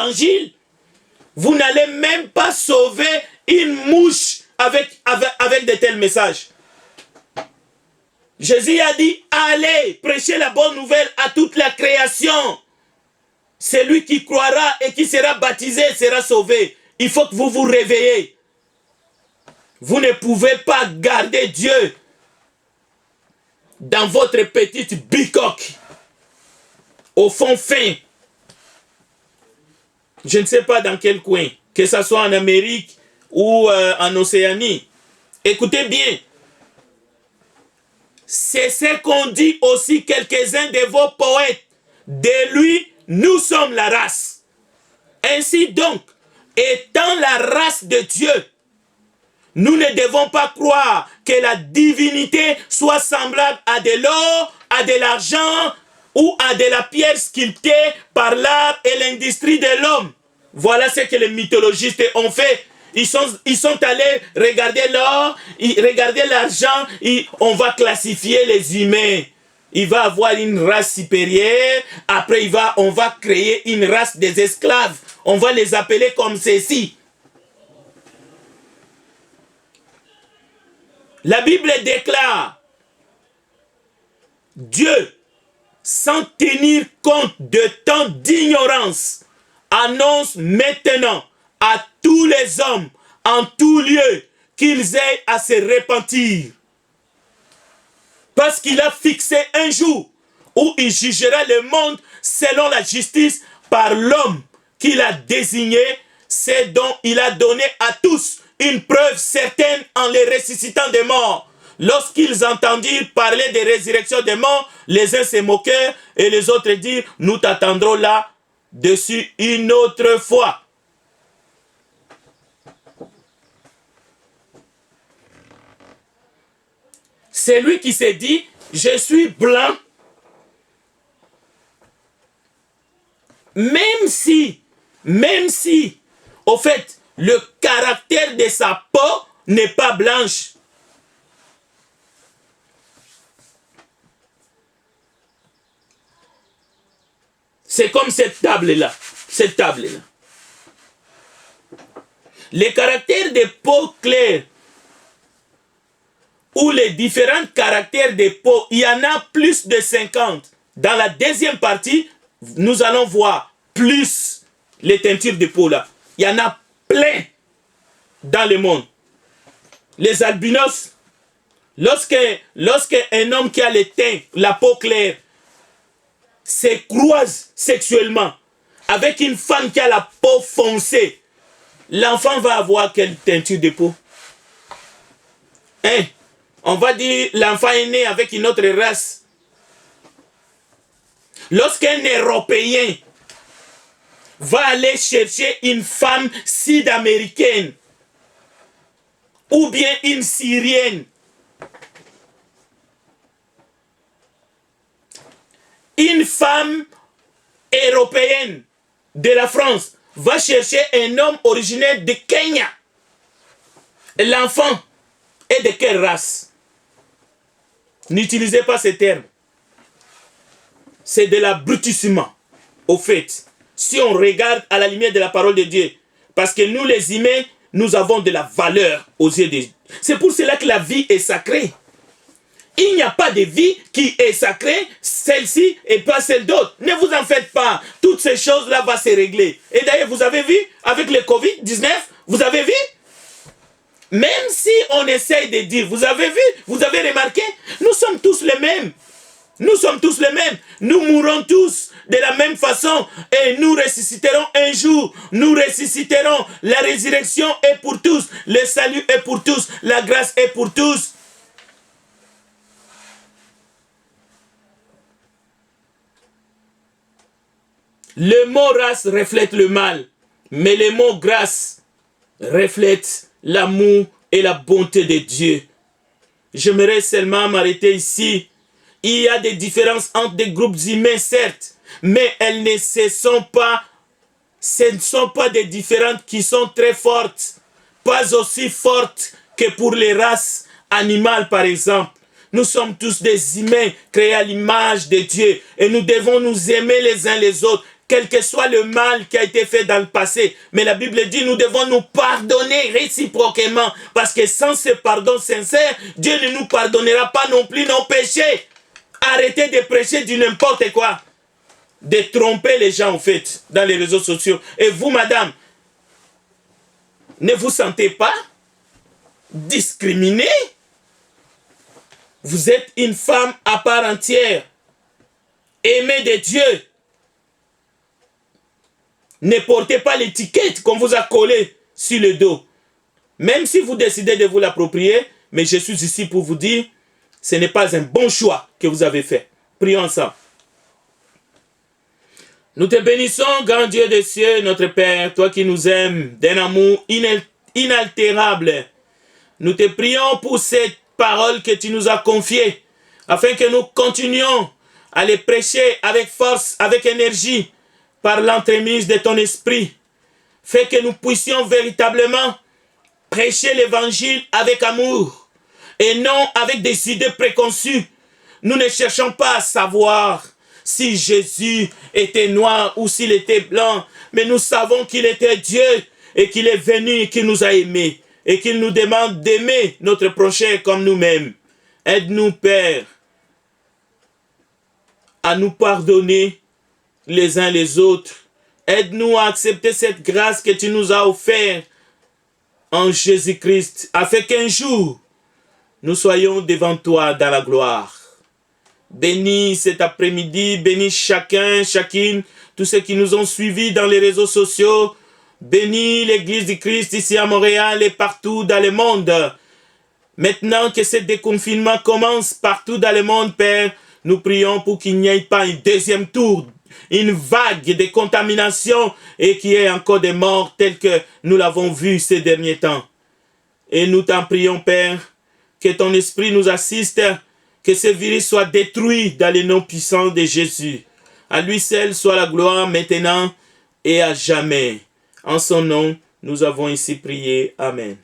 l'évangile, vous n'allez même pas sauver une mouche avec de tels messages. Jésus a dit, allez, prêchez la bonne nouvelle à toute la création. Celui qui croira et qui sera baptisé sera sauvé. Il faut que vous vous réveillez. Vous ne pouvez pas garder Dieu dans votre petite bicoque, au fond fin. Je ne sais pas dans quel coin, que ce soit en Amérique ou en Océanie. Écoutez bien. C'est ce qu'ont dit aussi quelques-uns de vos poètes. De lui, nous sommes la race. Ainsi donc, étant la race de Dieu, nous ne devons pas croire que la divinité soit semblable à de l'or, à de l'argent ou à de la pierre sculptée par l'art et l'industrie de l'homme. Voilà ce que les mythologistes ont fait. Ils sont allés regarder l'or, regarder l'argent, on va classifier les humains. Il va avoir une race supérieure, après on va créer une race des esclaves. On va les appeler comme ceci. La Bible déclare, Dieu, sans tenir compte de tant d'ignorance, annonce maintenant à tous les hommes, en tout lieu, qu'ils aient à se repentir. Parce qu'il a fixé un jour où il jugera le monde selon la justice par l'homme qu'il a désigné, c'est dont il a donné à tous une preuve certaine en les ressuscitant des morts. Lorsqu'ils entendirent parler de résurrection des morts, les uns se moquèrent et les autres dirent, nous t'attendrons là-dessus une autre fois. C'est lui qui s'est dit, je suis blanc, même si, au fait, le caractère de sa peau n'est pas blanche. C'est comme cette table-là. Les caractères de peau claire ou les différents caractères de peau, il y en a plus de 50. Dans la deuxième partie, nous allons voir plus les teintures de peau là. Il y en a plein dans le monde. Les albinos, lorsqu'un homme qui a le teint, la peau claire, se croise sexuellement avec une femme qui a la peau foncée, l'enfant va avoir quelle teinture de peau? On va dire l'enfant est né avec une autre race. Lorsqu'un Européen va aller chercher une femme sud-américaine ou bien une Syrienne, une femme européenne de la France va chercher un homme originaire de Kenya. L'enfant est de quelle race? N'utilisez pas ces termes. C'est de l'abrutissement, au fait. Si on regarde à la lumière de la parole de Dieu. Parce que nous, les humains, nous avons de la valeur aux yeux de Dieu. C'est pour cela que la vie est sacrée. Il n'y a pas de vie qui est sacrée, celle-ci et pas celle d'autre. Ne vous en faites pas. Toutes ces choses-là vont se régler. Et d'ailleurs, vous avez vu, avec le Covid-19, vous avez vu? Même si on essaye de dire, vous avez vu, vous avez remarqué, nous sommes tous les mêmes. Nous sommes tous les mêmes. Nous mourrons tous de la même façon et nous ressusciterons un jour. Nous ressusciterons. La résurrection est pour tous. Le salut est pour tous. La grâce est pour tous. Le mot race reflète le mal, mais le mot grâce reflète l'amour et la bonté de Dieu. J'aimerais seulement m'arrêter ici. Il y a des différences entre des groupes humains, certes, mais ce ne sont pas des différences qui sont très fortes, pas aussi fortes que pour les races animales, par exemple. Nous sommes tous des humains créés à l'image de Dieu et nous devons nous aimer les uns les autres, quel que soit le mal qui a été fait dans le passé. Mais la Bible dit, nous devons nous pardonner réciproquement, parce que sans ce pardon sincère, Dieu ne nous pardonnera pas non plus nos péchés. Arrêtez de prêcher du n'importe quoi, de tromper les gens, en fait, dans les réseaux sociaux. Et vous, madame, ne vous sentez pas discriminée? Vous êtes une femme à part entière, aimée de Dieu. Ne portez pas l'étiquette qu'on vous a collée sur le dos. Même si vous décidez de vous l'approprier, mais je suis ici pour vous dire, ce n'est pas un bon choix que vous avez fait. Prions ensemble. Nous te bénissons, grand Dieu des cieux, notre Père, toi qui nous aimes d'un amour inaltérable. Nous te prions pour cette parole que tu nous as confiée, afin que nous continuions à les prêcher avec force, avec énergie, par l'entremise de ton esprit. Fais que nous puissions véritablement prêcher l'évangile avec amour, et non avec des idées préconçues. Nous ne cherchons pas à savoir si Jésus était noir ou s'il était blanc, mais nous savons qu'il était Dieu et qu'il est venu et qu'il nous a aimés et qu'il nous demande d'aimer notre prochain comme nous-mêmes. Aide-nous, Père, à nous pardonner les uns les autres. Aide-nous à accepter cette grâce que tu nous as offerte en Jésus-Christ, afin qu'un jour, nous soyons devant toi dans la gloire. Bénis cet après-midi, bénis chacun, chacune, tous ceux qui nous ont suivis dans les réseaux sociaux. Bénis l'Église du Christ ici à Montréal et partout dans le monde. Maintenant que ce déconfinement commence partout dans le monde, Père, nous prions pour qu'il n'y ait pas un deuxième tour, une vague de contamination et qu'il y ait encore des morts tels que nous l'avons vu ces derniers temps. Et nous t'en prions, Père, que ton esprit nous assiste, que ce virus soit détruit dans le nom puissant de Jésus. À lui seul soit la gloire maintenant et à jamais. En son nom, nous avons ici prié. Amen.